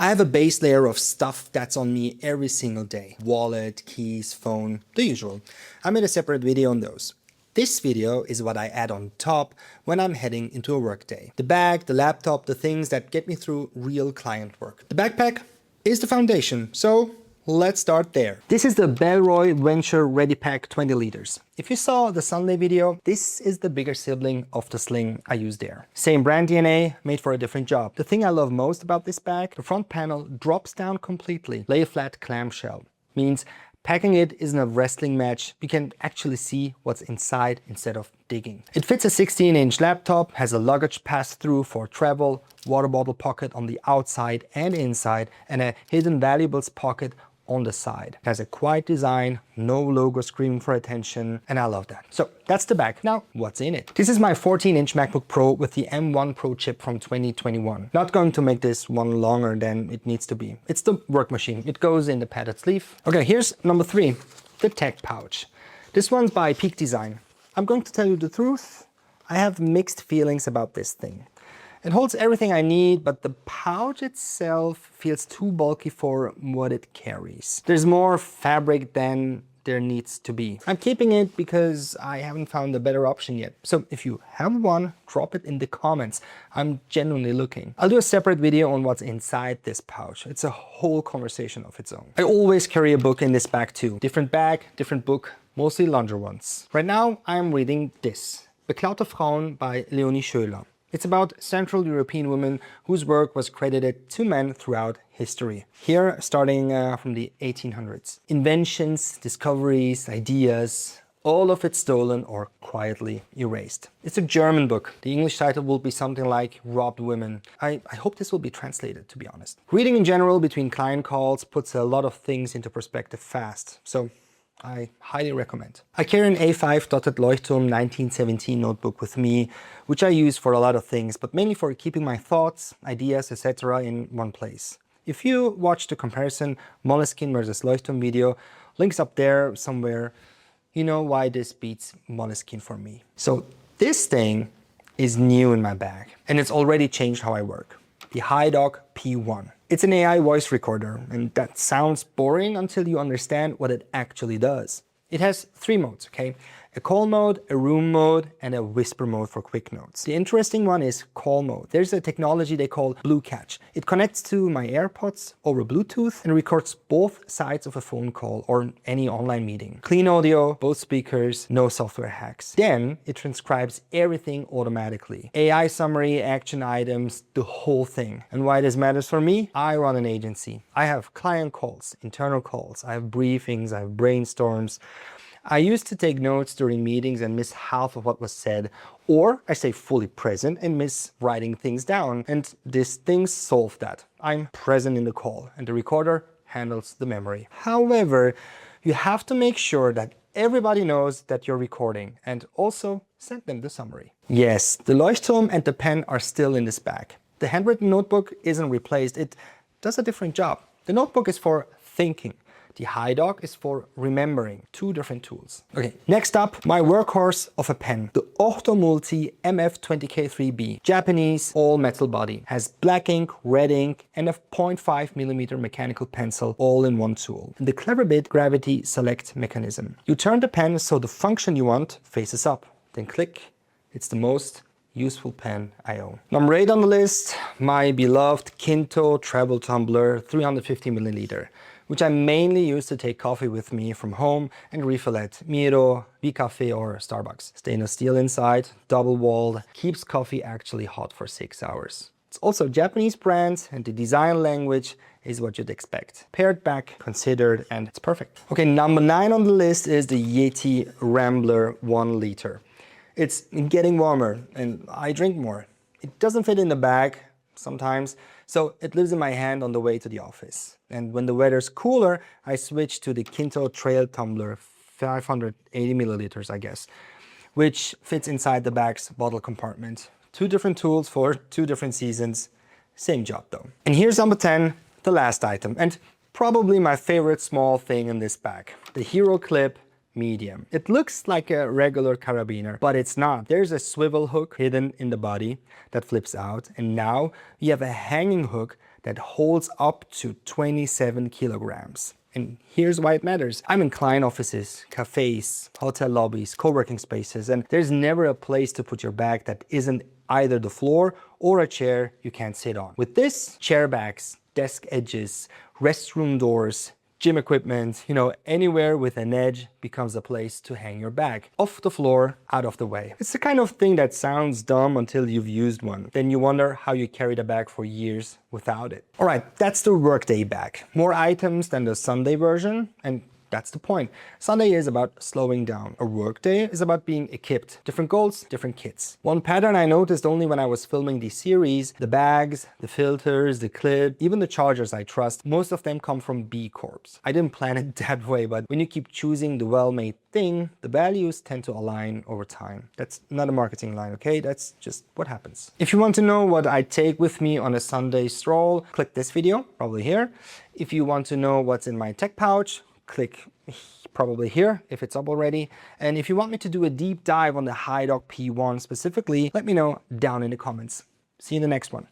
I have a base layer of stuff that's on me every single day. Wallet, keys, phone, the usual. I made a separate video on those. This video is what I add on top when I'm heading into a workday. The bag, the laptop, the things that get me through real client work. The backpack is the foundation, so let's start there. This is the Bellroy Venture Ready Pack 20 liters. If you saw the Sunday video, this is the bigger sibling of the sling I use there. Same brand DNA, made for a different job. The thing I love most about this bag, the front panel drops down completely. Lay flat clamshell. Means packing it isn't a wrestling match. You can actually see what's inside instead of digging. It fits a 16-inch laptop, has a luggage pass-through for travel, water bottle pocket on the outside and inside, and a hidden valuables pocket on the side. It has a quiet design, no logo screaming for attention, and I love that. So that's the bag. Now, what's in it? This is my 14-inch MacBook Pro with the M1 Pro chip from 2021. Not going to make this one longer than it needs to be. It's the work machine. It goes in the padded sleeve. Okay, here's number 3, the tech pouch. This one's by Peak Design. I'm going to tell you the truth. I have mixed feelings about this thing. It holds everything I need, but the pouch itself feels too bulky for what it carries. There's more fabric than there needs to be. I'm keeping it because I haven't found a better option yet. So if you have one, drop it in the comments. I'm genuinely looking. I'll do a separate video on what's inside this pouch. It's a whole conversation of its own. I always carry a book in this bag too. Different bag, different book, mostly longer ones. Right now I'm reading this, Beklaute Frauen by Leonie Schöler. It's about Central European women whose work was credited to men throughout history. Here, starting from the 1800s. Inventions, discoveries, ideas, all of it stolen or quietly erased. It's a German book. The English title will be something like Robbed Women. I hope this will be translated, to be honest. Reading in general between client calls puts a lot of things into perspective fast. So I highly recommend. I carry an A5 dotted Leuchtturm 1917 notebook with me, which I use for a lot of things, but mainly for keeping my thoughts, ideas, etc. in one place. If you watch the comparison Moleskine versus Leuchtturm video, links up there somewhere, you know why this beats Moleskine for me. So this thing is new in my bag, and it's already changed how I work. The HiDoc P1. It's an AI voice recorder, and that sounds boring until you understand what it actually does. It has 3 modes, okay? A call mode, a room mode, and a whisper mode for quick notes. The interesting one is call mode. There's a technology they call Blue Catch. It connects to my AirPods over Bluetooth and records both sides of a phone call or any online meeting. Clean audio, both speakers, no software hacks. Then it transcribes everything automatically. AI summary, action items, the whole thing. And why this matters for me? I run an agency. I have client calls, internal calls, I have briefings, I have brainstorms. I used to take notes during meetings and miss half of what was said, or I stay fully present and miss writing things down. And this thing solved that. I'm present in the call and the recorder handles the memory. However, you have to make sure that everybody knows that you're recording and also send them the summary. Yes, the Leuchtturm and the pen are still in this bag. The handwritten notebook isn't replaced, it does a different job. The notebook is for thinking. The HiDoc is for remembering. 2 different tools. Okay, next up, my workhorse of a pen. The Orthomulti MF20K3B. Japanese, all metal body. Has black ink, red ink, and a 0.5mm mechanical pencil all in one tool. And the clever bit, gravity select mechanism. You turn the pen so the function you want faces up. Then click. It's the most useful pen I own. Number 8 on the list, my beloved Kinto travel tumbler 350ml. Which I mainly use to take coffee with me from home and refill at Miro, Cafe or Starbucks. Stainless steel inside, double walled, keeps coffee actually hot for 6 hours. It's also a Japanese brand and the design language is what you'd expect. Pared back, considered, and it's perfect. Okay, number 9 on the list is the Yeti Rambler 1 liter. It's getting warmer and I drink more. It doesn't fit in the bag sometimes, so it lives in my hand on the way to the office. And when the weather's cooler, I switch to the Kinto Trail Tumbler, 580ml, I guess, which fits inside the bag's bottle compartment. 2 different tools for 2 different seasons, same job though. And here's number 10, the last item, and probably my favorite small thing in this bag, the Hero Clip Medium. It looks like a regular carabiner, but it's not. There's a swivel hook hidden in the body that flips out, and now you have a hanging hook that holds up to 27 kilograms. And here's why it matters. I'm in client offices, cafes, hotel lobbies, co-working spaces, and there's never a place to put your bag that isn't either the floor or a chair you can't sit on. With this, chair bags, desk edges, restroom doors, gym equipment, anywhere with an edge becomes a place to hang your bag. Off the floor, out of the way. It's the kind of thing that sounds dumb until you've used one. Then you wonder how you carried a bag for years without it. All right, that's the Workday bag. More items than the Sunday version, and that's the point. Sunday is about slowing down. A Workday is about being equipped. Different goals, different kits. One pattern I noticed only when I was filming these series, the bags, the filters, the clip, even the chargers I trust, most of them come from B Corps. I didn't plan it that way, but when you keep choosing the well-made thing, the values tend to align over time. That's not a marketing line, okay? That's just what happens. If you want to know what I take with me on a Sunday stroll, click this video, probably here. If you want to know what's in my tech pouch, click probably here if it's up already. And if you want me to do a deep dive on the HiDock P1 specifically, let me know down in the comments. See you in the next one.